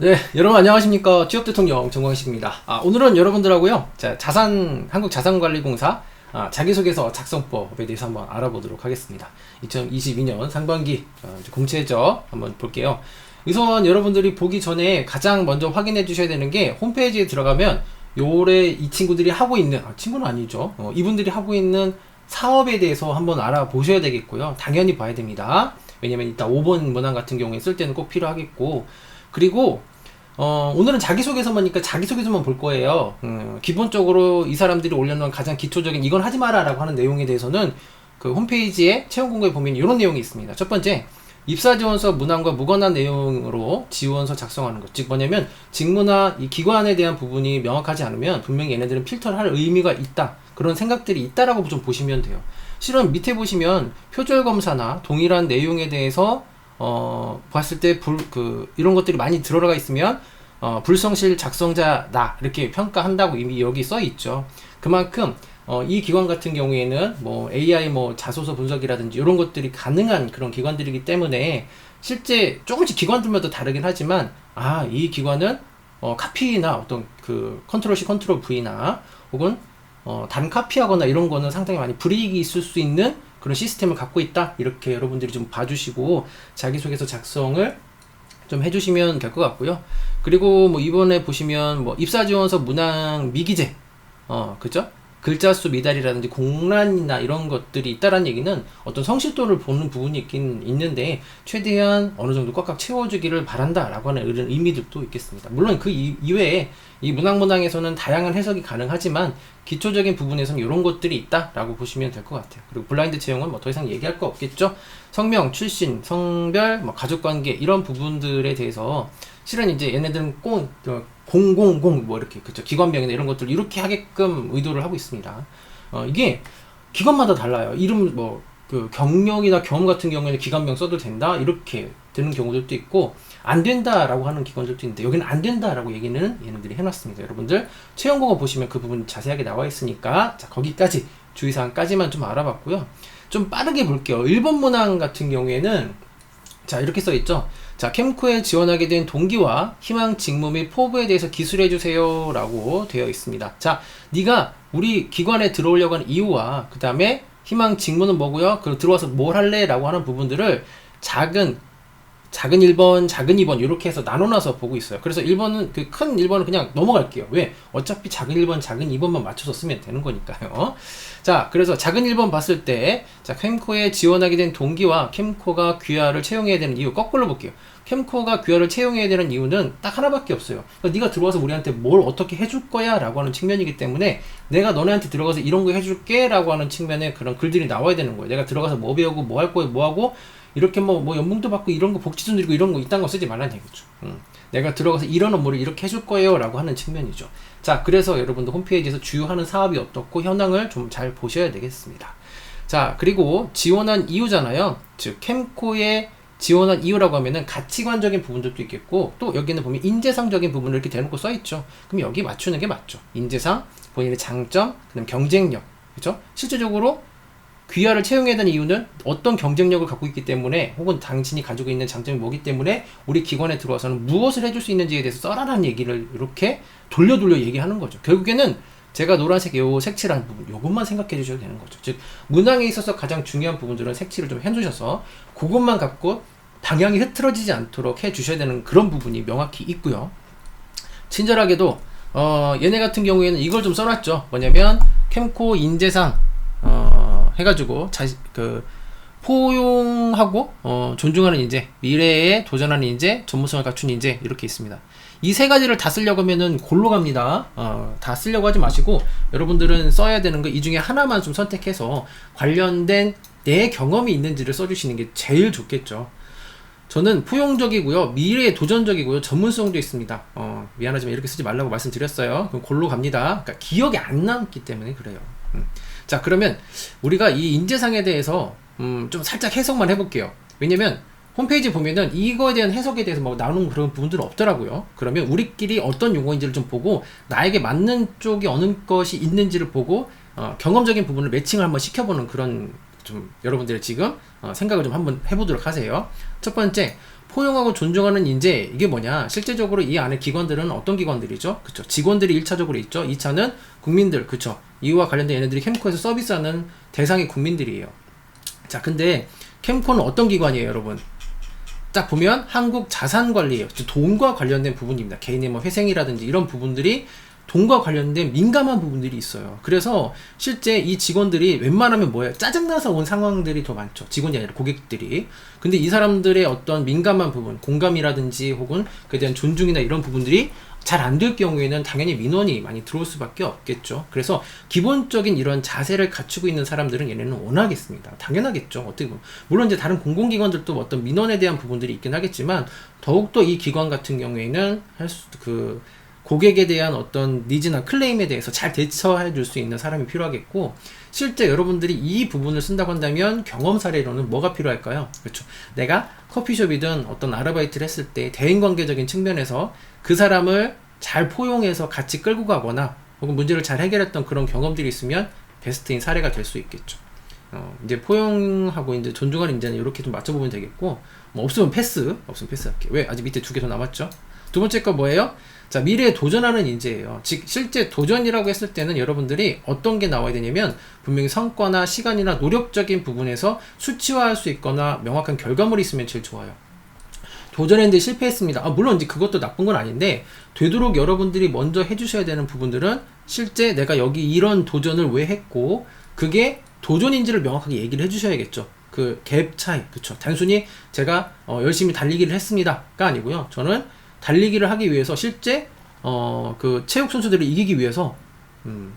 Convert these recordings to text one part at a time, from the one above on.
네, 여러분 안녕하십니까. 취업대통령 정광식입니다. 오늘은 여러분들하고요, 한국자산관리공사 자기소개서 작성법에 대해서 한번 알아보도록 하겠습니다. 2022년 상반기 이제 공채적 한번 볼게요. 우선 여러분들이 보기 전에 가장 먼저 확인해 주셔야 되는 게 홈페이지에 들어가면 요래 이 친구들이 하고 있는, 친구는 아니죠. 이분들이 하고 있는 사업에 대해서 한번 알아보셔야 되겠고요. 당연히 봐야 됩니다. 왜냐면 이따 5번 문항 같은 경우에 쓸 때는 꼭 필요하겠고, 그리고 오늘은 자기소개서만이니까 자기소개서만 볼 거예요. 기본적으로 이 사람들이 올려놓은 가장 기초적인 이건 하지 마라 라고 하는 내용에 대해서는 그 홈페이지에 채용공고에 보면 이런 내용이 있습니다. 첫 번째, 입사지원서 문항과 무관한 내용으로 지원서 작성하는 것. 즉 뭐냐면 직무나 이 기관에 대한 부분이 명확하지 않으면 분명히 얘네들은 필터를 할 의미가 있다, 그런 생각들이 있다라고 좀 보시면 돼요. 실은 밑에 보시면 표절검사나 동일한 내용에 대해서 봤을 때 이런 것들이 많이 들어가 있으면 불성실 작성자다 이렇게 평가한다고 이미 여기 써 있죠. 그만큼 이 기관 같은 경우에는 뭐 AI 자소서 분석이라든지 이런 것들이 가능한 그런 기관들이기 때문에 실제 조금씩 기관들마다 다르긴 하지만 이 기관은 카피나 어떤 그 컨트롤 C 컨트롤 V나 혹은 다른 카피하거나 이런 거는 상당히 많이 불이익이 있을 수 있는 그런 시스템을 갖고 있다, 이렇게 여러분들이 좀 봐주시고 자기소개서 작성을 좀 해주시면 될 것 같고요. 그리고 뭐 이번에 보시면 뭐 입사지원서 문항 미기재, 그죠? 글자 수 미달이라든지 공란이나 이런 것들이 있다라는 얘기는 어떤 성실도를 보는 부분이 있긴 있는데 최대한 어느 정도 꽉꽉 채워주기를 바란다라고 하는 이런 의미들도 있겠습니다. 물론 그 이외에 이 문항에서는 다양한 해석이 가능하지만 기초적인 부분에서는 이런 것들이 있다라고 보시면 될 것 같아요. 그리고 블라인드 채용은 뭐 더 이상 얘기할 거 없겠죠. 성명, 출신, 성별, 뭐 가족관계 이런 부분들에 대해서 실은 이제 얘네들은 공공공 뭐 이렇게, 그쵸, 기관명이나 이런 것들 이렇게 하게끔 의도를 하고 있습니다. 이게 기관마다 달라요. 이름 그 경력이나 경험 같은 경우에는 기관명 써도 된다 이렇게 되는 경우들도 있고 안 된다라고 하는 기관들도 있는데 여기는 안 된다라고 얘기는 얘네들이 해놨습니다. 여러분들 채용공고 보시면 그 부분 자세하게 나와 있으니까 거기까지 주의사항까지만 좀 알아봤고요. 좀 빠르게 볼게요. 1번 문항 같은 경우에는 이렇게 써 있죠. 캠코에 지원하게 된 동기와 희망 직무 및 포부에 대해서 기술해 주세요 라고 되어 있습니다. 네가 우리 기관에 들어오려고 하는 이유와 그 다음에 희망 직무는 뭐고요, 그리고 들어와서 뭘 할래 라고 하는 부분들을 작은 1번, 작은 2번 이렇게 해서 나눠놔서 보고 있어요. 그래서 1번은 큰 1번은 그냥 넘어갈게요. 왜? 어차피 작은 1번, 작은 2번만 맞춰서 쓰면 되는 거니까요. 그래서 작은 1번 봤을 때 캠코에 지원하게 된 동기와 캠코가 귀하를 채용해야 되는 이유 거꾸로 볼게요. 캠코가 귀하를 채용해야 되는 이유는 딱 하나밖에 없어요. 그러니까 네가 들어와서 우리한테 뭘 어떻게 해줄 거야 라고 하는 측면이기 때문에 내가 너네한테 들어가서 이런 거 해줄게 라고 하는 측면에 그런 글들이 나와야 되는 거예요. 내가 들어가서 뭐 배우고 뭐 할 거예요, 뭐 하고 이렇게 뭐 연봉도 받고 이런 거 복지도 드리고 이런 거 이딴 거 쓰지 말라는 얘기죠. 내가 들어가서 이런 업무를 이렇게 해줄 거예요 라고 하는 측면이죠. 그래서 여러분들 홈페이지에서 주요하는 사업이 어떻고 현황을 좀 잘 보셔야 되겠습니다. 그리고 지원한 이유잖아요. 즉 캠코에 지원한 이유라고 하면은 가치관적인 부분들도 있겠고 또 여기는 보면 인재상적인 부분을 이렇게 대놓고 써있죠. 그럼 여기 맞추는 게 맞죠. 인재상, 본인의 장점, 그다음 경쟁력, 그죠? 실제적으로 귀하를 채용해야 되는 이유는 어떤 경쟁력을 갖고 있기 때문에 혹은 당신이 가지고 있는 장점이 뭐기 때문에 우리 기관에 들어와서는 무엇을 해줄 수 있는지에 대해서 써라라는 얘기를 이렇게 돌려 얘기하는 거죠. 결국에는 제가 노란색 요 색칠한 부분 요것만 생각해 주셔도 되는 거죠. 즉 문항에 있어서 가장 중요한 부분들은 색칠을 좀 해주셔서 그것만 갖고 방향이 흐트러지지 않도록 해 주셔야 되는 그런 부분이 명확히 있고요. 친절하게도 얘네 같은 경우에는 이걸 좀 써놨죠. 뭐냐면 캠코 인재상 해가지고 포용하고 존중하는 인재, 미래에 도전하는 인재, 전문성을 갖춘 인재 이렇게 있습니다. 이 세 가지를 다 쓰려고 하면은 골로 갑니다. 다 쓰려고 하지 마시고 여러분들은 써야 되는 거 이 중에 하나만 좀 선택해서 관련된 내 경험이 있는지를 써주시는 게 제일 좋겠죠. 저는 포용적이고요, 미래에 도전적이고요, 전문성도 있습니다. 미안하지만 이렇게 쓰지 말라고 말씀드렸어요. 그럼 골로 갑니다. 그러니까 기억이 안 남기 때문에 그래요. 그러면 우리가 이 인재상에 대해서 좀 살짝 해석만 해볼게요. 왜냐면 홈페이지 보면은 이거에 대한 해석에 대해서 나누는 그런 부분들은 없더라고요. 그러면 우리끼리 어떤 용어인지를 좀 보고 나에게 맞는 쪽이 어느 것이 있는지를 보고 경험적인 부분을 매칭을 한번 시켜보는 그런 좀 여러분들의 지금 생각을 좀 한번 해보도록 하세요. 첫 번째, 포용하고 존중하는 인재, 이게 뭐냐? 실제적으로 이 안에 기관들은 어떤 기관들이죠? 그쵸? 직원들이 1차적으로 있죠. 2차는 국민들, 그쵸? 이와 관련된 얘네들이 캠코에서 서비스하는 대상이 국민들이에요. 자, 근데 캠코는 어떤 기관이에요, 여러분? 딱 보면 한국자산관리예요. 돈과 관련된 부분입니다. 개인의 뭐 회생이라든지 이런 부분들이 돈과 관련된 민감한 부분들이 있어요. 그래서 실제 이 직원들이 웬만하면 뭐예요? 짜증나서 온 상황들이 더 많죠. 직원이 아니라 고객들이. 근데 이 사람들의 어떤 민감한 부분, 공감이라든지 혹은 그에 대한 존중이나 이런 부분들이 잘 안 될 경우에는 당연히 민원이 많이 들어올 수밖에 없겠죠. 그래서 기본적인 이런 자세를 갖추고 있는 사람들은 얘네는 원하겠습니다. 당연하겠죠. 어떻게 보면. 물론 이제 다른 공공기관들도 어떤 민원에 대한 부분들이 있긴 하겠지만, 더욱더 이 기관 같은 경우에는 고객에 대한 어떤 니즈나 클레임에 대해서 잘 대처해 줄 수 있는 사람이 필요하겠고, 실제 여러분들이 이 부분을 쓴다고 한다면 경험 사례로는 뭐가 필요할까요? 그렇죠. 내가 커피숍이든 어떤 아르바이트를 했을 때 대인관계적인 측면에서 그 사람을 잘 포용해서 같이 끌고 가거나 혹은 문제를 잘 해결했던 그런 경험들이 있으면 베스트인 사례가 될 수 있겠죠. 이제 포용하고 이제 존중하는 인재는 이렇게 좀 맞춰보면 되겠고, 뭐 없으면 패스할게요. 왜? 아직 밑에 2개 더 남았죠? 두 번째 거 뭐예요? 자, 미래에 도전하는 인재예요. 즉, 실제 도전이라고 했을 때는 여러분들이 어떤 게 나와야 되냐면, 분명히 성과나 시간이나 노력적인 부분에서 수치화할 수 있거나 명확한 결과물이 있으면 제일 좋아요. 도전했는데 실패했습니다. 물론 이제 그것도 나쁜 건 아닌데, 되도록 여러분들이 먼저 해주셔야 되는 부분들은 실제 내가 여기 이런 도전을 왜 했고, 그게 도전인지를 명확하게 얘기를 해주셔야겠죠. 그 갭 차이, 그쵸. 단순히 제가 열심히 달리기를 했습니다가 아니고요. 저는 달리기를 하기 위해서 실제 그 체육 선수들을 이기기 위해서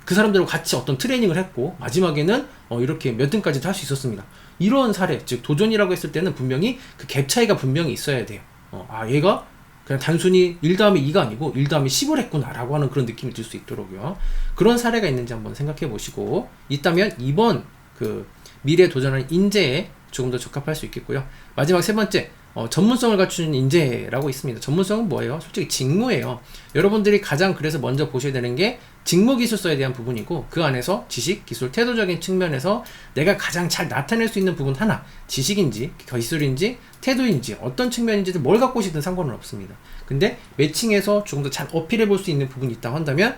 그 사람들과 같이 어떤 트레이닝을 했고 마지막에는 이렇게 몇 등까지도 할 수 있었습니다. 이런 사례, 즉 도전이라고 했을 때는 분명히 그 갭 차이가 분명히 있어야 돼요. 얘가 그냥 단순히 1 다음에 2가 아니고 1 다음에 10을 했구나 라고 하는 그런 느낌이 들 수 있도록요. 그런 사례가 있는지 한번 생각해 보시고, 있다면 이번 그 미래에 도전하는 인재에 조금 더 적합할 수 있겠고요. 마지막 세 번째, 전문성을 갖추는 인재라고 있습니다. 전문성은 뭐예요? 솔직히 직무예요. 여러분들이 가장 그래서 먼저 보셔야 되는 게 직무 기술서에 대한 부분이고, 그 안에서 지식, 기술, 태도적인 측면에서 내가 가장 잘 나타낼 수 있는 부분 하나, 지식인지 기술인지 태도인지 어떤 측면인지를 뭘 갖고 오시든 상관은 없습니다. 근데 매칭해서 조금 더 잘 어필해 볼 수 있는 부분이 있다고 한다면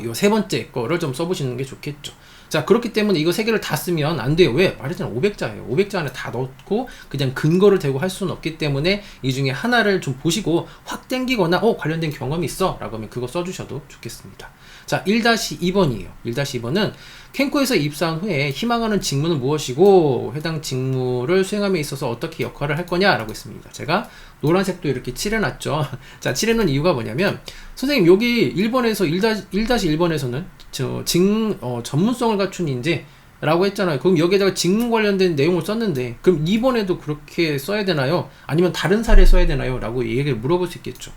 요 세 번째 거를 좀 써보시는 게 좋겠죠. 자, 그렇기 때문에 이거 세 개를 다 쓰면 안 돼요. 왜? 말했잖아. 500자예요. 500자 안에 다 넣고 그냥 근거를 대고 할 수는 없기 때문에 이 중에 하나를 좀 보시고 확 땡기거나 관련된 경험이 있어 라고 하면 그거 써주셔도 좋겠습니다. 자, 1-2번이에요. 1-2번은 캠코에서 입사한 후에 희망하는 직무는 무엇이고 해당 직무를 수행함에 있어서 어떻게 역할을 할 거냐라고 했습니다. 제가 노란색도 이렇게 칠해놨죠. 자, 칠해놓은 이유가 뭐냐면, 선생님 여기 1번에서 1-1번에서는 전문성을 갖춘 인재라고 했잖아요. 그럼 여기에다가 직무 관련된 내용을 썼는데 그럼 2번에도 그렇게 써야 되나요? 아니면 다른 사례 써야 되나요? 라고 얘기를 물어볼 수 있겠죠.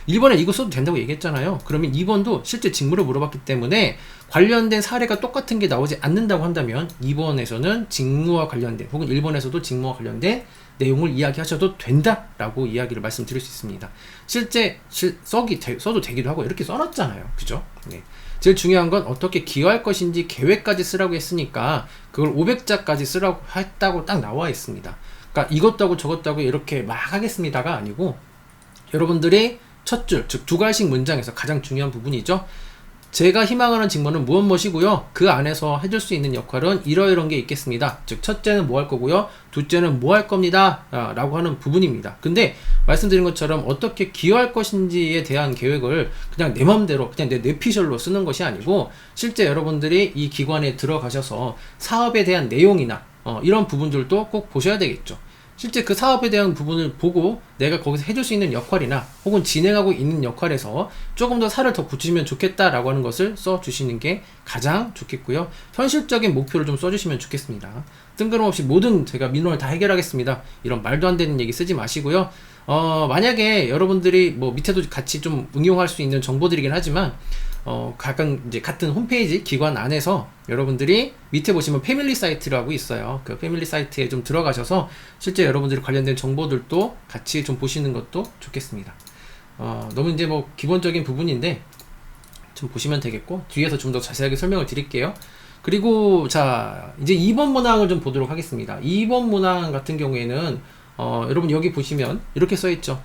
1번에 이거 써도 된다고 얘기했잖아요. 그러면 2번도 실제 직무를 물어봤기 때문에 관련된 사례가 똑같은 게 나오지 않는다고 한다면 2번에서는 직무와 관련된 혹은 1번에서도 직무와 관련된 내용을 이야기하셔도 된다라고 이야기를 말씀드릴 수 있습니다. 실제 써도 되기도 하고 이렇게 써놨잖아요. 그죠? 네. 제일 중요한 건 어떻게 기여할 것인지 계획까지 쓰라고 했으니까 그걸 500자까지 쓰라고 했다고 딱 나와 있습니다. 그러니까 이것도 하고 저것도 하고 이렇게 막 하겠습니다가 아니고, 여러분들이 첫 줄, 즉 두 갈씩 문장에서 가장 중요한 부분이죠. 제가 희망하는 직무는 무엇이고요. 그 안에서 해줄 수 있는 역할은 이러이런 게 있겠습니다. 즉 첫째는 뭐 할 거고요. 둘째는 뭐 할 겁니다. 라고 하는 부분입니다. 근데 말씀드린 것처럼 어떻게 기여할 것인지에 대한 계획을 그냥 내 맘대로 그냥 내 뇌피셜로 쓰는 것이 아니고, 실제 여러분들이 이 기관에 들어가셔서 사업에 대한 내용이나 이런 부분들도 꼭 보셔야 되겠죠. 실제 그 사업에 대한 부분을 보고 내가 거기서 해줄 수 있는 역할이나 혹은 진행하고 있는 역할에서 조금 더 살을 더 붙이면 좋겠다라고 하는 것을 써주시는 게 가장 좋겠고요. 현실적인 목표를 좀 써주시면 좋겠습니다. 뜬금없이 모든 제가 민원을 다 해결하겠습니다, 이런 말도 안 되는 얘기 쓰지 마시고요. 만약에 여러분들이 뭐 밑에도 같이 좀 응용할 수 있는 정보들이긴 하지만 각각 이제 같은 홈페이지 기관 안에서 여러분들이 밑에 보시면 패밀리 사이트라고 있어요. 그 패밀리 사이트에 좀 들어가셔서 실제 여러분들이 관련된 정보들도 같이 좀 보시는 것도 좋겠습니다. 너무 이제 뭐 기본적인 부분인데 좀 보시면 되겠고, 뒤에서 좀 더 자세하게 설명을 드릴게요. 그리고 자, 이제 2번 문항을 좀 보도록 하겠습니다. 2번 문항 같은 경우에는 여러분 여기 보시면 이렇게 써있죠.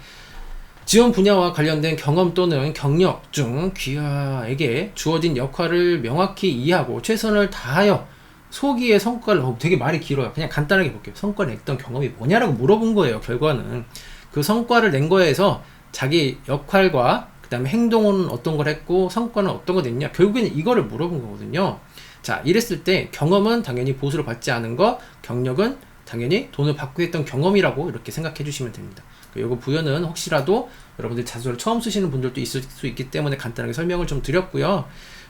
지원 분야와 관련된 경험 또는 경력 중 귀하에게 주어진 역할을 명확히 이해하고 최선을 다하여 소기의 성과를, 되게 말이 길어요. 그냥 간단하게 볼게요. 성과를 냈던 경험이 뭐냐라고 물어본 거예요. 결과는 그 성과를 낸 거에서 자기 역할과 그 다음에 행동은 어떤 걸 했고 성과는 어떤 거 냈냐, 결국에는 이거를 물어본 거거든요. 자, 이랬을 때 경험은 당연히 보수를 받지 않은 거, 경력은 당연히 돈을 받고 했던 경험이라고 이렇게 생각해 주시면 됩니다. 이거 부여는 혹시라도 여러분들 자소를 처음 쓰시는 분들도 있을 수 있기 때문에 간단하게 설명을 좀 드렸고요.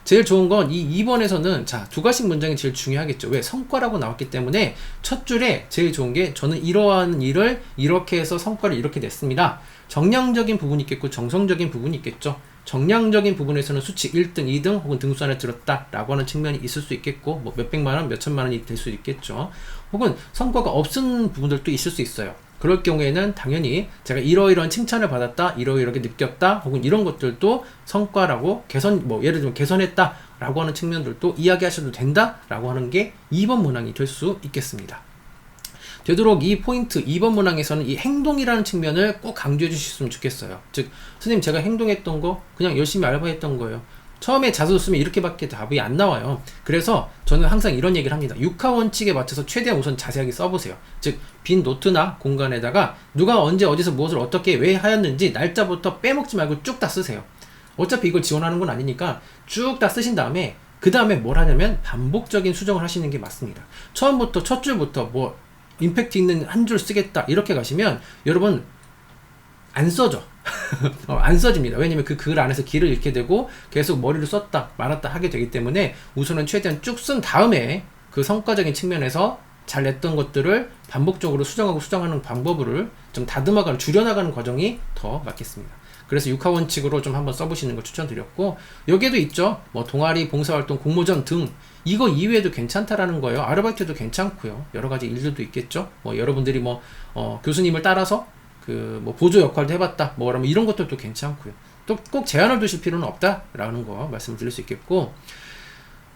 제일 좋은 건 이 2번에서는 자, 두 가지 문장이 제일 중요하겠죠. 왜? 성과라고 나왔기 때문에 첫 줄에 제일 좋은 게 저는 이러한 일을 이렇게 해서 성과를 이렇게 냈습니다. 정량적인 부분이 있겠고 정성적인 부분이 있겠죠. 정량적인 부분에서는 수치 1등, 2등 혹은 등수 안에 들었다 라고 하는 측면이 있을 수 있겠고, 뭐 몇백만원, 몇천만원이 될 수 있겠죠. 혹은 성과가 없은 부분들도 있을 수 있어요. 그럴 경우에는 당연히 제가 이러이러한 칭찬을 받았다, 이러이러하게 느꼈다, 혹은 이런 것들도 성과라고 예를 들면 개선했다 라고 하는 측면들도 이야기하셔도 된다 라고 하는 게 2번 문항이 될 수 있겠습니다. 되도록 이 포인트 2번 문항에서는 이 행동이라는 측면을 꼭 강조해 주셨으면 좋겠어요. 즉, 선생님 제가 행동했던 거 그냥 열심히 알바했던 거예요. 처음에 자소 쓰면 이렇게밖에 답이 안 나와요. 그래서 저는 항상 이런 얘기를 합니다. 6화 원칙에 맞춰서 최대한 우선 자세하게 써보세요. 즉, 빈 노트나 공간에다가 누가 언제 어디서 무엇을 어떻게 왜 하였는지 날짜부터 빼먹지 말고 쭉 다 쓰세요. 어차피 이걸 지원하는 건 아니니까 쭉 다 쓰신 다음에 그 다음에 뭘 하냐면 반복적인 수정을 하시는 게 맞습니다. 처음부터 첫 줄부터 뭐 임팩트 있는 한 줄 쓰겠다 이렇게 가시면 여러분 안 써져. 안 써집니다. 왜냐면 그 글 안에서 길을 잃게 되고 계속 머리를 썼다 말았다 하게 되기 때문에 우선은 최대한 쭉 쓴 다음에 그 성과적인 측면에서 잘 냈던 것들을 반복적으로 수정하고 수정하는 방법을 좀 다듬어가는, 줄여나가는 과정이 더 맞겠습니다. 그래서 6화 원칙으로 좀 한번 써보시는 걸 추천드렸고, 여기에도 있죠. 뭐 동아리, 봉사활동, 공모전 등 이거 이외에도 괜찮다라는 거예요. 아르바이트도 괜찮고요. 여러 가지 일들도 있겠죠. 뭐 여러분들이 교수님을 따라서 뭐 보조 역할도 해봤다, 뭐라면 이런 것들도 괜찮고요. 또 꼭 제한을 두실 필요는 없다라는 거 말씀을 드릴 수 있겠고,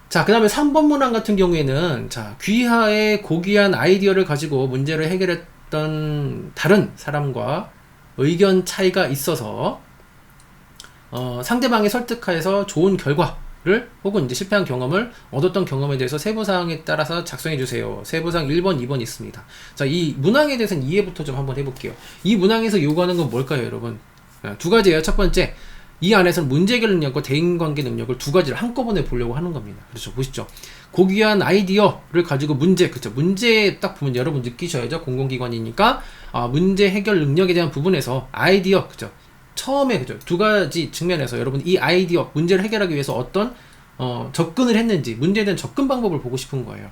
자, 그 다음에 3번 문항 같은 경우에는 자, 귀하의 고귀한 아이디어를 가지고 문제를 해결했던 다른 사람과 의견 차이가 있어서 상대방이 설득하여서 좋은 결과를 혹은 이제 실패한 경험을 얻었던 경험에 대해서 세부사항에 따라서 작성해 주세요. 세부사항 1번, 2번 있습니다. 자, 이 문항에 대해서는 이해부터 좀 한번 해볼게요. 이 문항에서 요구하는 건 뭘까요, 여러분? 두 가지예요. 첫 번째, 이 안에서는 문제 해결 능력과 대인관계 능력을 두 가지를 한꺼번에 보려고 하는 겁니다. 그렇죠. 보시죠. 고귀한 아이디어를 가지고 문제 딱 보면 여러분 느끼셔야죠. 공공기관이니까. 문제 해결 능력에 대한 부분에서 아이디어, 그죠. 처음에, 그죠. 두 가지 측면에서 여러분 이 아이디어, 문제를 해결하기 위해서 어떤, 접근을 했는지, 문제에 대한 접근 방법을 보고 싶은 거예요.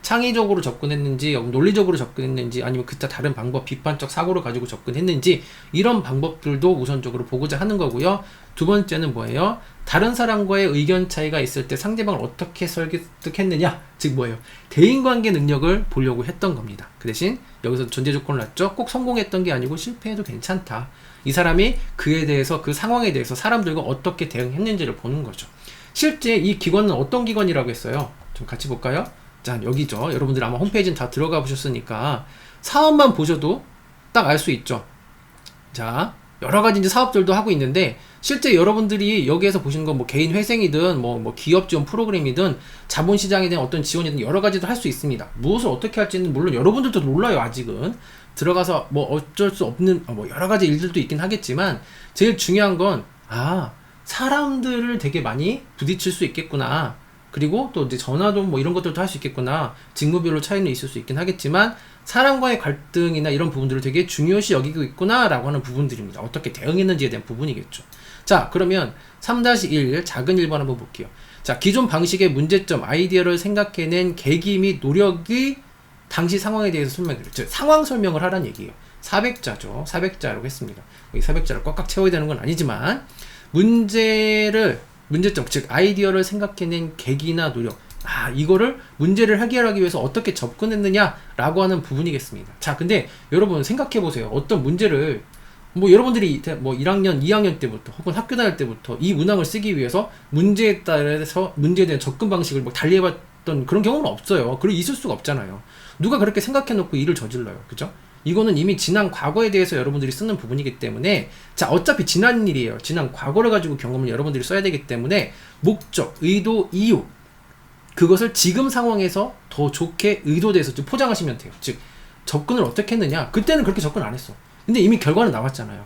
창의적으로 접근했는지, 논리적으로 접근했는지, 아니면 그때 다른 방법, 비판적 사고를 가지고 접근했는지, 이런 방법들도 우선적으로 보고자 하는 거고요. 두 번째는 뭐예요? 다른 사람과의 의견 차이가 있을 때 상대방을 어떻게 설득했느냐, 즉 뭐예요? 대인관계 능력을 보려고 했던 겁니다. 그 대신 여기서 전제 조건을 놨죠. 꼭 성공했던 게 아니고 실패해도 괜찮다. 이 사람이 그에 대해서, 그 상황에 대해서 사람들과 어떻게 대응했는지를 보는 거죠. 실제 이 기관은 어떤 기관이라고 했어요? 좀 같이 볼까요? 자, 여기죠. 여러분들 아마 홈페이지는 다 들어가 보셨으니까 사업만 보셔도 딱 알 수 있죠. 자, 여러 가지 이제 사업들도 하고 있는데, 실제 여러분들이 여기에서 보시는 건 뭐 개인 회생이든 뭐 기업 지원 프로그램이든 자본시장에 대한 어떤 지원이든 여러 가지도 할 수 있습니다. 무엇을 어떻게 할지는 물론 여러분들도 몰라요. 아직은 들어가서 뭐 어쩔 수 없는 뭐 여러 가지 일들도 있긴 하겠지만, 제일 중요한 건 사람들을 되게 많이 부딪힐 수 있겠구나. 그리고 또 이제 전화도 뭐 이런 것들도 할 수 있겠구나. 직무별로 차이는 있을 수 있긴 하겠지만 사람과의 갈등이나 이런 부분들을 되게 중요시 여기고 있구나 라고 하는 부분들입니다. 어떻게 대응했는지에 대한 부분이겠죠. 자, 그러면 3-1 작은 1번 한번 볼게요. 자, 기존 방식의 문제점, 아이디어를 생각해낸 계기 및 노력이 당시 상황에 대해서 설명을 해요. 즉 상황 설명을 하라는 얘기예요. 400자죠. 400자라고 했습니다. 이 400자를 꽉꽉 채워야 되는 건 아니지만, 문제점, 즉 아이디어를 생각해낸 계기나 노력, 이거를 문제를 해결하기 위해서 어떻게 접근했느냐라고 하는 부분이겠습니다. 자, 근데 여러분 생각해보세요. 어떤 문제를 뭐 여러분들이 뭐 1학년, 2학년 때부터 혹은 학교 다닐 때부터 이 문항을 쓰기 위해서 문제에 따라서 문제에 대한 접근 방식을 막 달리해봤던 그런 경우는 없어요. 그리고 있을 수가 없잖아요. 누가 그렇게 생각해놓고 일을 저질러요. 그죠? 이거는 이미 지난 과거에 대해서 여러분들이 쓰는 부분이기 때문에, 자, 어차피 지난 일이에요. 지난 과거를 가지고 경험을 여러분들이 써야 되기 때문에 목적, 의도, 이유, 그것을 지금 상황에서 더 좋게 의도돼서 좀 포장하시면 돼요. 즉, 접근을 어떻게 했느냐? 그때는 그렇게 접근 안 했어. 근데 이미 결과는 나왔잖아요.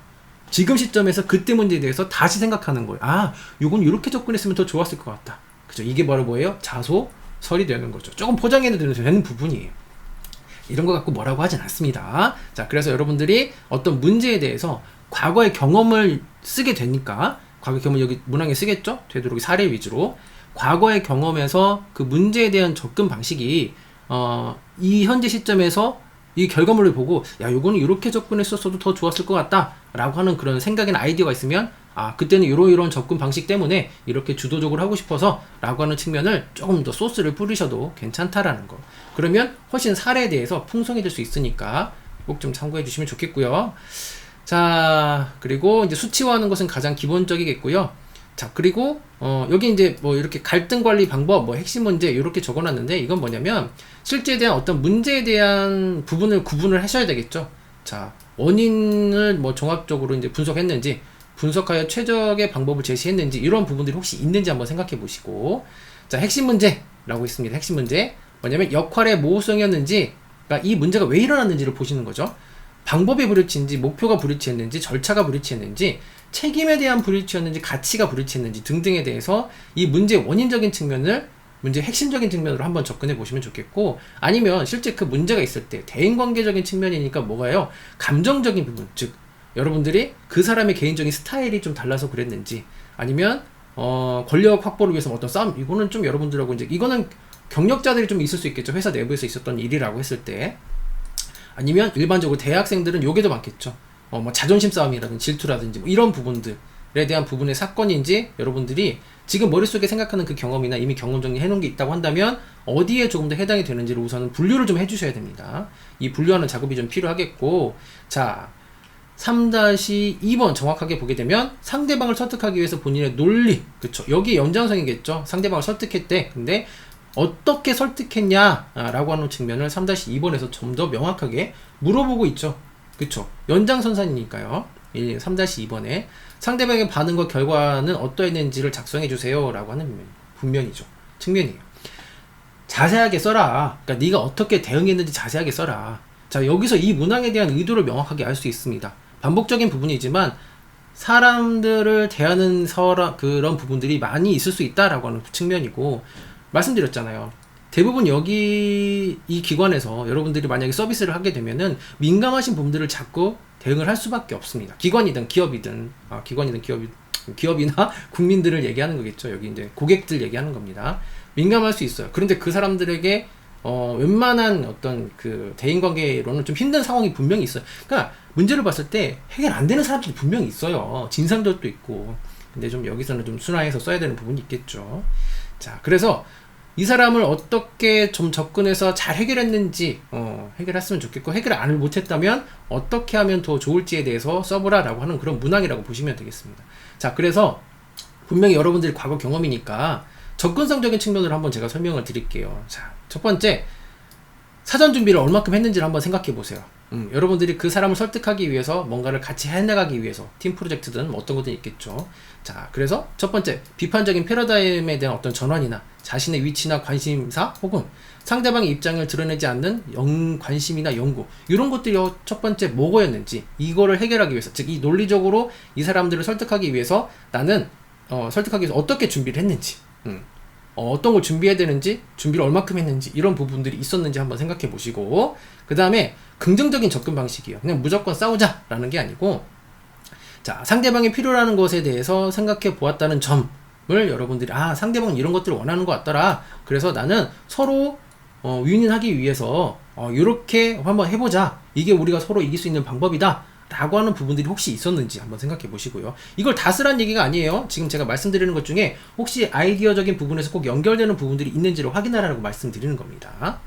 지금 시점에서 그때 문제에 대해서 다시 생각하는 거예요. 아, 요건 이렇게 접근했으면 더 좋았을 것 같다. 그죠? 이게 바로 뭐예요? 자소설이 되는 거죠. 조금 포장해도 되는 부분이에요. 이런 거 갖고 뭐라고 하진 않습니다. 자, 그래서 여러분들이 어떤 문제에 대해서 과거의 경험을 쓰게 되니까, 과거 경험을 여기 문항에 쓰겠죠? 되도록 사례 위주로. 과거의 경험에서 그 문제에 대한 접근 방식이, 이 현재 시점에서 이 결과물을 보고, 야, 요거는 이렇게 접근했었어도 더 좋았을 것 같다 라고 하는 그런 생각이나 아이디어가 있으면, 아, 그때는 이런 접근 방식 때문에 이렇게 주도적으로 하고 싶어서 라고 하는 측면을 조금 더 소스를 뿌리셔도 괜찮다라는 거. 그러면 훨씬 사례에 대해서 풍성해질 수 있으니까 꼭 좀 참고해 주시면 좋겠고요. 자, 그리고 이제 수치화하는 것은 가장 기본적이겠고요. 자, 그리고 여기 이제 뭐 이렇게 갈등 관리 방법, 뭐 핵심 문제 이렇게 적어놨는데, 이건 뭐냐면 실제에 대한 어떤 문제에 대한 부분을 구분을 하셔야 되겠죠. 자, 원인을 뭐 종합적으로 이제 분석했는지, 분석하여 최적의 방법을 제시했는지, 이런 부분들이 혹시 있는지 한번 생각해 보시고, 자, 핵심 문제라고 있습니다. 핵심 문제 뭐냐면 역할의 모호성이었는지, 그러니까 이 문제가 왜 일어났는지를 보시는 거죠. 방법이 불일치했는지, 목표가 불일치했는지, 절차가 불일치했는지, 책임에 대한 불일치였는지, 가치가 불일치했는지 등등에 대해서 이 문제의 원인적인 측면을, 문제의 핵심적인 측면으로 한번 접근해 보시면 좋겠고, 아니면 실제 그 문제가 있을 때 대인관계적인 측면이니까 뭐가요? 감정적인 부분, 즉 여러분들이 그 사람의 개인적인 스타일이 좀 달라서 그랬는지, 아니면 권력 확보를 위해서 어떤 싸움, 이거는 좀 여러분들하고 이제, 이거는 경력자들이 좀 있을 수 있겠죠. 회사 내부에서 있었던 일이라고 했을 때. 아니면 일반적으로 대학생들은 요게 더 많겠죠. 뭐 자존심 싸움이라든지 질투라든지 뭐 이런 부분들에 대한 부분의 사건인지, 여러분들이 지금 머릿속에 생각하는 그 경험이나 이미 경험 정리해 놓은 게 있다고 한다면 어디에 조금 더 해당이 되는지를 우선은 분류를 좀 해주셔야 됩니다. 이 분류하는 작업이 좀 필요하겠고, 자, 3-2번 정확하게 보게 되면 상대방을 설득하기 위해서 본인의 논리, 그쵸, 여기 연장선이겠죠. 상대방을 설득했대. 근데 어떻게 설득했냐 라고 하는 측면을 3-2번에서 좀 더 명확하게 물어보고 있죠. 그쵸, 연장선상이니까요. 3-2번에 상대방의 반응과 결과는 어떠했는지를 작성해 주세요 라고 하는 분면이죠. 측면이에요. 자세하게 써라. 그러니까 네가 어떻게 대응했는지 자세하게 써라. 자, 여기서 이 문항에 대한 의도를 명확하게 알 수 있습니다. 반복적인 부분이지만 사람들을 대하는 그런 부분들이 많이 있을 수 있다라고 하는 측면이고, 말씀드렸잖아요. 대부분 여기 이 기관에서 여러분들이 만약에 서비스를 하게 되면은 민감하신 부분들을 자꾸 대응을 할 수밖에 없습니다. 기관이든 기업이든, 기업이나 국민들을 얘기하는 거겠죠. 여기 이제 고객들 얘기하는 겁니다. 민감할 수 있어요. 그런데 그 사람들에게 웬만한 어떤 그 대인관계로는 좀 힘든 상황이 분명히 있어요. 그러니까 문제를 봤을 때 해결 안 되는 사람들이 분명히 있어요. 진상들도 있고. 근데 좀 여기서는 좀 순화해서 써야 되는 부분이 있겠죠. 자, 그래서 이 사람을 어떻게 좀 접근해서 잘 해결했는지 해결했으면 좋겠고, 해결을 못했다면 어떻게 하면 더 좋을지에 대해서 써보라 라고 하는 그런 문항이라고 보시면 되겠습니다. 자, 그래서 분명히 여러분들이 과거 경험이니까 접근성적인 측면으로 한번 제가 설명을 드릴게요. 자, 첫 번째, 사전 준비를 얼마큼 했는지를 한번 생각해 보세요. 여러분들이 그 사람을 설득하기 위해서 뭔가를 같이 해나가기 위해서 팀 프로젝트든 뭐 어떤 것들이 있겠죠. 자, 그래서 첫 번째, 비판적인 패러다임에 대한 어떤 전환이나 자신의 위치나 관심사 혹은 상대방의 입장을 드러내지 않는 관심이나 연구, 이런 것들이 첫 번째 뭐였는지, 이거를 해결하기 위해서, 즉 이 논리적으로 이 사람들을 설득하기 위해서 나는 설득하기 위해서 어떻게 준비를 했는지, 어떤 걸 준비해야 되는지, 준비를 얼마큼 했는지, 이런 부분들이 있었는지 한번 생각해 보시고, 그 다음에 긍정적인 접근 방식이에요. 그냥 무조건 싸우자 라는 게 아니고, 자, 상대방이 필요로 것에 대해서 생각해 보았다는 점을 여러분들이, 상대방은 이런 것들을 원하는 것 같더라. 그래서 나는 서로 윈윈하기 위해서 이렇게 한번 해보자. 이게 우리가 서로 이길 수 있는 방법이다 라고 하는 부분들이 혹시 있었는지 한번 생각해 보시고요. 이걸 다 쓰라는 얘기가 아니에요. 지금 제가 말씀드리는 것 중에 혹시 아이디어적인 부분에서 꼭 연결되는 부분들이 있는지를 확인하라고 말씀드리는 겁니다.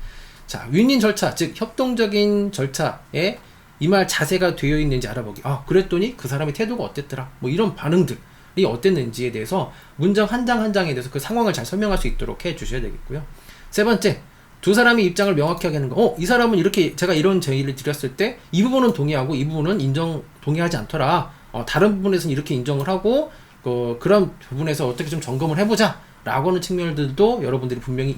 자, 윈윈 절차, 즉 협동적인 절차에 임할 자세가 되어 있는지 알아보기. 그랬더니 그 사람의 태도가 어땠더라. 뭐 이런 반응들이 어땠는지에 대해서 문장 한 장 한 장에 대해서 그 상황을 잘 설명할 수 있도록 해 주셔야 되겠고요. 세 번째, 두 사람의 입장을 명확히 하게 하는 거. 이 사람은 이렇게 제가 이런 제의를 드렸을 때 이 부분은 동의하고 이 부분은 동의하지 않더라. 다른 부분에서는 이렇게 인정을 하고 그런 부분에서 어떻게 좀 점검을 해보자 라고 하는 측면들도 여러분들이 분명히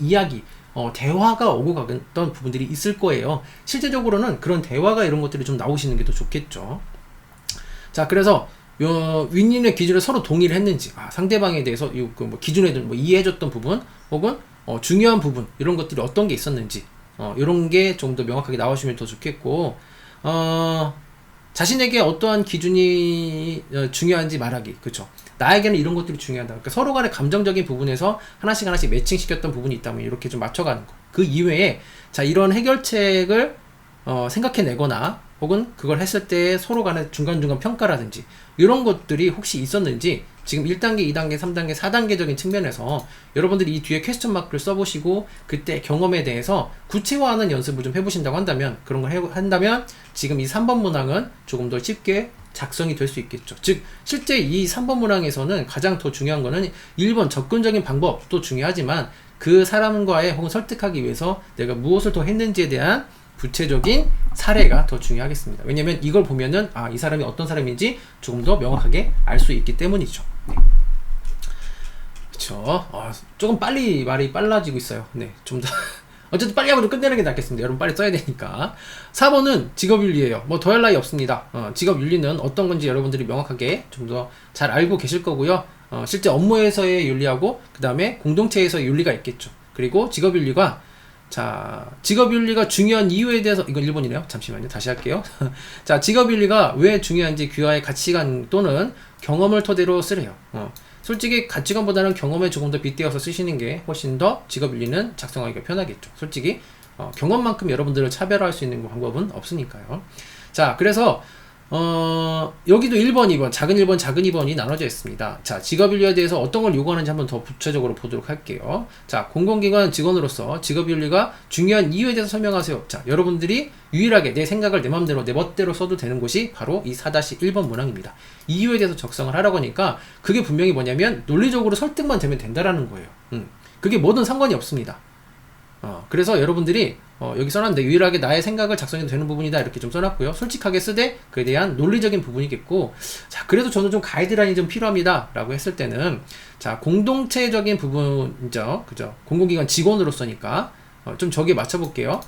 대화가 오고 가던 부분들이 있을 거예요. 실제적으로는 그런 대화가 이런 것들이 좀 나오시는 게 더 좋겠죠. 자, 그래서 윈윈의 기준을 서로 동의를 했는지, 상대방에 대해서 기준에 이해해줬던 부분 혹은 중요한 부분 이런 것들이 어떤 게 있었는지 이런 게 좀 더 명확하게 나오시면 더 좋겠고, 자신에게 어떠한 기준이 중요한지 말하기. 그쵸? 나에게는 이런 것들이 중요하다. 그러니까 서로 간의 감정적인 부분에서 하나씩 매칭시켰던 부분이 있다면 이렇게 좀 맞춰가는 거. 그 이외에 자, 이런 해결책을 생각해내거나 혹은 그걸 했을 때 서로 간의 중간중간 평가라든지 이런 것들이 혹시 있었는지 지금 1단계, 2단계, 3단계, 4단계적인 측면에서 여러분들이 이 뒤에 퀘스천 마크를 써보시고 그때 경험에 대해서 구체화하는 연습을 좀 해보신다고 한다면, 그런 걸 한다면 지금 이 3번 문항은 조금 더 쉽게 작성이 될 수 있겠죠. 즉 실제 이 3번 문항에서는 가장 더 중요한 거는 1번 접근적인 방법도 중요하지만 그 사람과의 혹은 설득하기 위해서 내가 무엇을 더 했는지에 대한 구체적인 사례가 더 중요하겠습니다. 왜냐면 이걸 보면은 이 사람이 어떤 사람인지 조금 더 명확하게 알 수 있기 때문이죠. 네. 그쵸. 조금 말이 빨라지고 있어요. 네, 좀 더 어쨌든 빨리 하고 좀 끝내는 게 낫겠습니다. 여러분 빨리 써야 되니까. 4번은 직업윤리예요. 더할 나위 없습니다. 직업윤리는 어떤 건지 여러분들이 명확하게 좀 더 잘 알고 계실 거고요. 실제 업무에서의 윤리하고 그 다음에 공동체에서의 윤리가 있겠죠. 그리고 직업윤리가 직업윤리가 중요한 이유에 대해서, 이건 1번이네요. 잠시만요. 다시 할게요. 자, 직업윤리가 왜 중요한지 귀하의 가치관 또는 경험을 토대로 쓰래요. 솔직히 가치관보다는 경험에 조금 더 빗대어서 쓰시는 게 훨씬 더 직업윤리는 작성하기가 편하겠죠. 솔직히 경험만큼 여러분들을 차별화할 수 있는 방법은 없으니까요. 자, 그래서 여기도 1번, 2번, 작은 1번, 작은 2번이 나눠져 있습니다. 자, 직업윤리에 대해서 어떤 걸 요구하는지 한번 더 구체적으로 보도록 할게요. 자, 공공기관 직원으로서 직업윤리가 중요한 이유에 대해서 설명하세요. 자, 여러분들이 유일하게 내 생각을 내 맘대로, 내 멋대로 써도 되는 곳이 바로 이 4-1번 문항입니다. 이유에 대해서 적성을 하라고 하니까 그게 분명히 뭐냐면 논리적으로 설득만 되면 된다라는 거예요. 그게 뭐든 상관이 없습니다. 그래서 여러분들이 여기 써놨는데 유일하게 나의 생각을 작성해도 되는 부분이다 이렇게 좀 써놨고요. 솔직하게 쓰되 그에 대한 논리적인 부분이겠고, 자, 그래도 저는 좀 가이드라인이 좀 필요합니다 라고 했을 때는 자, 공동체적인 부분이죠. 그죠? 공공기관 직원으로서니까 좀 저기에 맞춰볼게요.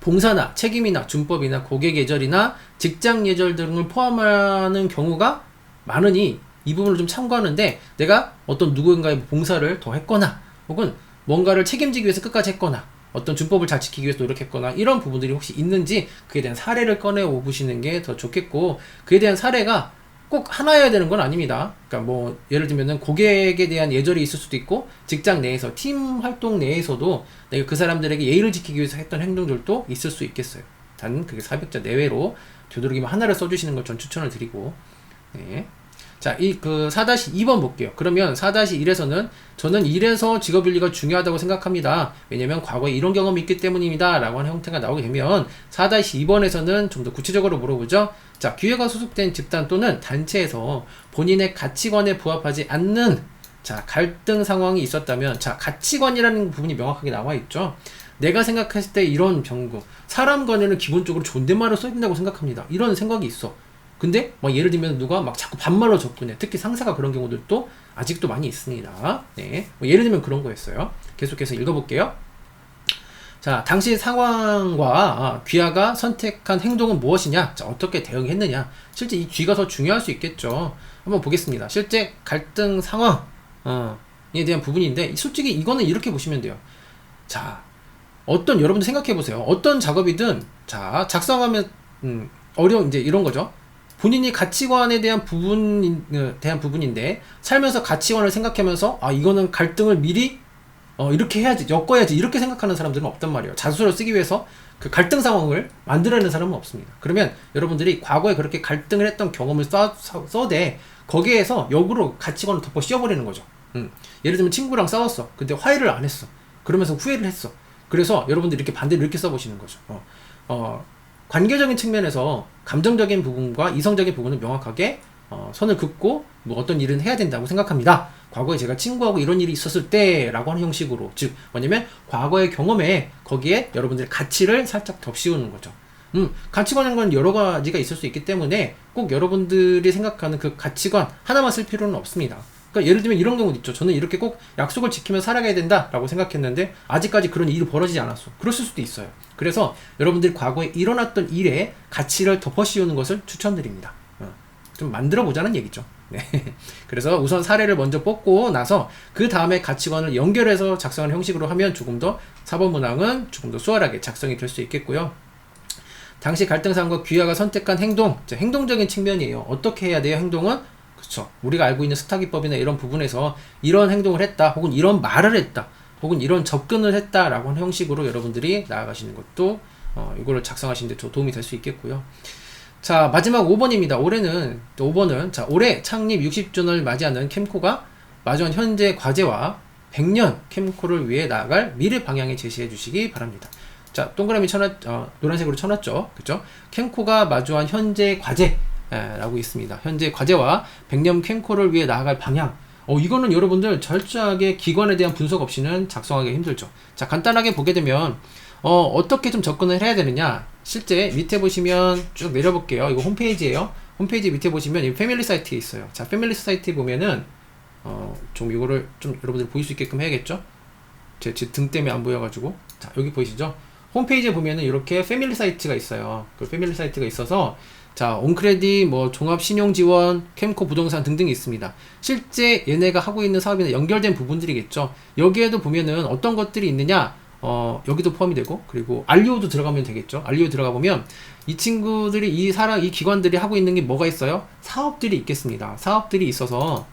봉사나 책임이나 준법이나 고객 예절이나 직장 예절 등을 포함하는 경우가 많으니 이 부분을 좀 참고하는데, 내가 어떤 누군가의 봉사를 더 했거나 혹은 뭔가를 책임지기 위해서 끝까지 했거나 어떤 준법을 잘 지키기 위해서 노력했거나 이런 부분들이 혹시 있는지 그에 대한 사례를 꺼내오 보시는 게 더 좋겠고, 그에 대한 사례가 꼭 하나여야 되는 건 아닙니다. 그러니까 예를 들면은 고객에 대한 예절이 있을 수도 있고, 직장 내에서 팀 활동 내에서도 내가 그 사람들에게 예의를 지키기 위해서 했던 행동들도 있을 수 있겠어요. 단 그게 400자 내외로 되도록이면 하나를 써주시는 걸 전 추천을 드리고. 네. 자, 4-2번 볼게요. 그러면 4-1에서는 저는 이래서 직업윤리가 중요하다고 생각합니다. 왜냐면 과거에 이런 경험이 있기 때문입니다. 라고 하는 형태가 나오게 되면 4-2번에서는 좀 더 구체적으로 물어보죠. 자, 기회가 소속된 집단 또는 단체에서 본인의 가치관에 부합하지 않는 갈등 상황이 있었다면, 가치관이라는 부분이 명확하게 나와 있죠. 내가 생각했을 때 이런 경우, 사람 간에는 기본적으로 존댓말을 써야 된다고 생각합니다. 이런 생각이 있어. 근데 예를 들면 누가 자꾸 반말로 접근해. 특히 상사가 그런 경우들도 아직도 많이 있습니다. 네. 예를 들면 그런 거였어요. 계속해서 읽어볼게요. 자, 당시 상황과 귀하가 선택한 행동은 무엇이냐? 자, 어떻게 대응했느냐? 실제 이 귀가 더 중요할 수 있겠죠. 한번 보겠습니다. 실제 갈등 상황에 대한 부분인데, 솔직히 이거는 이렇게 보시면 돼요. 자, 여러분들 생각해 보세요. 어떤 작업이든, 작성하면, 어려운, 이제 이런 거죠. 본인이 가치관에 대한 부분인데, 살면서 가치관을 생각하면서, 이거는 갈등을 미리, 이렇게 해야지, 엮어야지, 이렇게 생각하는 사람들은 없단 말이에요. 자소서를 쓰기 위해서 그 갈등 상황을 만들어내는 사람은 없습니다. 그러면 여러분들이 과거에 그렇게 갈등을 했던 경험을 써대, 거기에서 역으로 가치관을 덮어 씌워버리는 거죠. 예를 들면 친구랑 싸웠어. 근데 화해를 안 했어. 그러면서 후회를 했어. 그래서 여러분들이 이렇게 반대로 이렇게 써보시는 거죠. 관계적인 측면에서 감정적인 부분과 이성적인 부분은 명확하게 선을 긋고 뭐 어떤 일은 해야 된다고 생각합니다. 과거에 제가 친구하고 이런 일이 있었을 때라고 하는 형식으로, 즉 뭐냐면 과거의 경험에 거기에 여러분들의 가치를 살짝 덧씌우는 거죠. 가치관인 건 여러 가지가 있을 수 있기 때문에 꼭 여러분들이 생각하는 그 가치관 하나만 쓸 필요는 없습니다. 그러니까 예를 들면 이런 경우도 있죠. 저는 이렇게 꼭 약속을 지키며 살아가야 된다라고 생각했는데 아직까지 그런 일이 벌어지지 않았어. 그랬을 수도 있어요. 그래서 여러분들이 과거에 일어났던 일에 가치를 덮어씌우는 것을 추천드립니다. 좀 만들어 보자는 얘기죠. 네. 그래서 우선 사례를 먼저 뽑고 나서 그 다음에 가치관을 연결해서 작성하는 형식으로 하면 조금 더 4번 문항은 조금 더 수월하게 작성이 될 수 있겠고요. 당시 갈등 상황과 귀하가 선택한 행동, 행동적인 측면이에요. 어떻게 해야 돼요? 행동은 그렇죠. 우리가 알고 있는 스타기법이나 이런 부분에서 이런 행동을 했다, 혹은 이런 말을 했다, 혹은 이런 접근을 했다라고 하는 형식으로 여러분들이 나아가시는 것도 이거를 작성하시는 데 도움이 될 수 있겠고요. 자, 마지막 5번입니다. 올해는 5번은 자, 올해 창립 60주년을 맞이하는 캠코가 마주한 현재 과제와 100년 캠코를 위해 나아갈 미래 방향을 제시해 주시기 바랍니다. 자, 동그라미 노란색으로 쳐놨죠. 그죠? 캠코가 마주한 현재 과제라고 있습니다. 현재 과제와 100년 캠코를 위해 나아갈 방향. 이거는 여러분들 철저하게 기관에 대한 분석 없이는 작성하기 힘들죠. 자, 간단하게 보게 되면 어떻게 좀 접근을 해야 되느냐. 실제 밑에 보시면 쭉 내려볼게요. 이거 홈페이지예요. 홈페이지 밑에 보시면 이 패밀리 사이트에 있어요. 자, 패밀리 사이트에 보면은 좀 이거를 좀 여러분들 보일 수 있게끔 해야겠죠. 제 등 때문에 안 보여가지고. 자, 여기 보이시죠? 홈페이지에 보면은 이렇게 패밀리 사이트가 있어요. 그 패밀리 사이트가 있어서 자, 온크레딧, 뭐 종합신용지원, 캠코 부동산 등등이 있습니다. 실제 얘네가 하고 있는 사업이나 연결된 부분들이겠죠. 여기에도 보면은 어떤 것들이 있느냐, 여기도 포함이 되고, 그리고 알리오도 들어가면 되겠죠. 알리오 들어가 보면 이 친구들이 이 기관들이 하고 있는 게 뭐가 있어요? 사업들이 있겠습니다. 사업들이 있어서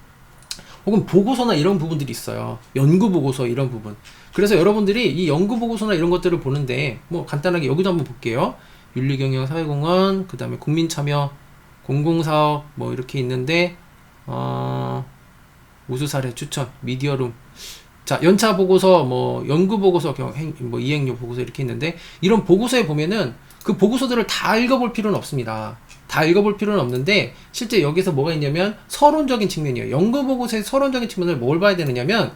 혹은 보고서나 이런 부분들이 있어요. 연구 보고서 이런 부분. 그래서 여러분들이 이 연구 보고서나 이런 것들을 보는데 뭐 간단하게 여기도 한번 볼게요. 윤리경영, 사회공헌, 그 다음에 국민참여, 공공사업 뭐 이렇게 있는데 우수사례 추천, 미디어룸. 자, 연차 보고서, 뭐 연구 보고서, 뭐 이행료 보고서 이렇게 있는데 이런 보고서에 보면은 그 보고서들을 다 읽어볼 필요는 없습니다. 다 읽어볼 필요는 없는데 실제 여기서 뭐가 있냐면 서론적인 측면이에요. 연구 보고서의 서론적인 측면을 뭘 봐야 되느냐면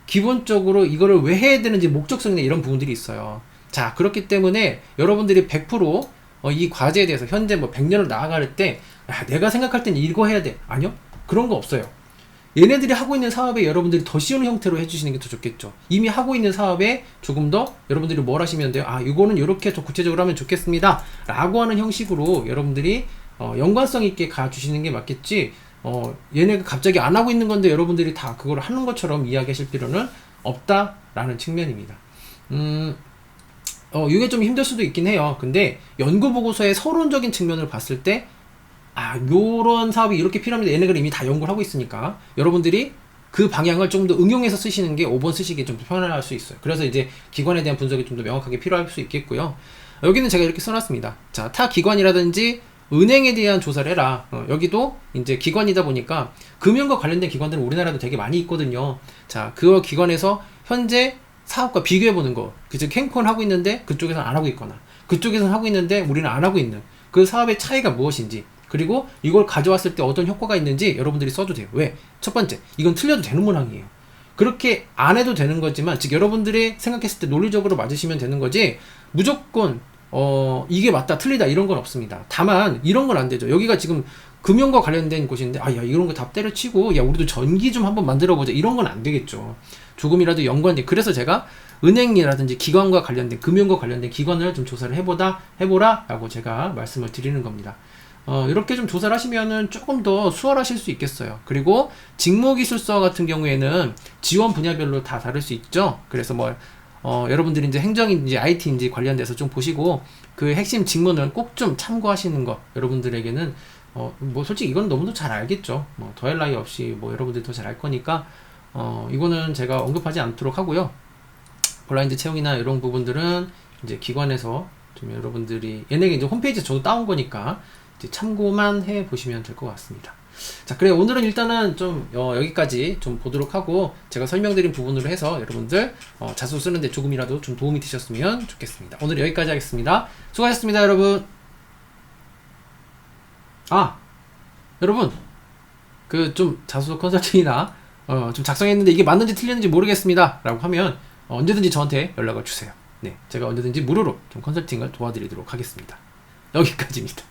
기본적으로 이거를 왜 해야 되는지 목적성이나 이런 부분들이 있어요. 자, 그렇기 때문에 여러분들이 100% 이 과제에 대해서 현재 뭐 100년을 나아갈 때 내가 생각할 땐 이거 해야 돼. 아니요? 그런 거 없어요. 얘네들이 하고 있는 사업에 여러분들이 더 쉬운 형태로 해주시는 게 더 좋겠죠. 이미 하고 있는 사업에 조금 더 여러분들이 뭘 하시면 돼요? 이거는 이렇게 더 구체적으로 하면 좋겠습니다. 라고 하는 형식으로 여러분들이 연관성 있게 가주시는 게 맞겠지. 얘네가 갑자기 안 하고 있는 건데 여러분들이 다 그걸 하는 것처럼 이야기하실 필요는 없다라는 측면입니다. 이게 좀 힘들 수도 있긴 해요. 근데 연구보고서의 서론적인 측면을 봤을 때 요런 사업이 이렇게 필요합니다. 얘네가 이미 다 연구를 하고 있으니까 여러분들이 그 방향을 좀 더 응용해서 쓰시는 게 5번 쓰시기에 좀 편할 수 있어요. 그래서 이제 기관에 대한 분석이 좀 더 명확하게 필요할 수 있겠고요. 여기는 제가 이렇게 써놨습니다. 자, 타 기관이라든지 은행에 대한 조사를 해라. 여기도 이제 기관이다 보니까 금융과 관련된 기관들은 우리나라도 되게 많이 있거든요. 자, 그 기관에서 현재 사업과 비교해보는 거. 그죠? 캠코는 하고 있는데 그쪽에서는 안 하고 있거나 그쪽에서는 하고 있는데 우리는 안 하고 있는 그 사업의 차이가 무엇인지, 그리고 이걸 가져왔을 때 어떤 효과가 있는지 여러분들이 써도 돼요. 왜? 첫 번째, 이건 틀려도 되는 문항이에요. 그렇게 안 해도 되는 거지만, 즉 여러분들이 생각했을 때 논리적으로 맞으시면 되는 거지 무조건 이게 맞다 틀리다 이런 건 없습니다. 다만 이런 건 안 되죠. 여기가 지금 금융과 관련된 곳인데 야 이런 거 다 때려치고 야 우리도 전기 좀 한번 만들어 보자 이런 건 안 되겠죠. 조금이라도 연관된, 그래서 제가 은행이라든지 기관과 관련된, 금융과 관련된 기관을 좀 조사를 해보라 라고 제가 말씀을 드리는 겁니다. 이렇게 좀 조사를 하시면은 조금 더 수월하실 수 있겠어요. 그리고 직무기술서 같은 경우에는 지원 분야별로 다 다를 수 있죠. 그래서 여러분들이 이제 행정인지 IT인지 관련돼서 좀 보시고 그 핵심 직무는 꼭 좀 참고하시는 거, 여러분들에게는 솔직히 이건 너무도 잘 알겠죠. 더할 나위 없이 여러분들이 더 잘 알 거니까 이거는 제가 언급하지 않도록 하고요. 블라인드 채용이나 이런 부분들은 이제 기관에서 좀 여러분들이 얘네가 이제 홈페이지에 저도 따온 거니까 이제 참고만 해 보시면 될 것 같습니다. 자, 그래 오늘은 일단은 좀 여기까지 좀 보도록 하고 제가 설명드린 부분으로 해서 여러분들 자소 쓰는데 조금이라도 좀 도움이 되셨으면 좋겠습니다. 오늘 여기까지 하겠습니다. 수고하셨습니다, 여러분. 여러분 그 좀 자소서 컨설팅이나 좀 작성했는데 이게 맞는지 틀렸는지 모르겠습니다 라고 하면 언제든지 저한테 연락을 주세요. 네, 제가 언제든지 무료로 좀 컨설팅을 도와드리도록 하겠습니다. 여기까지입니다.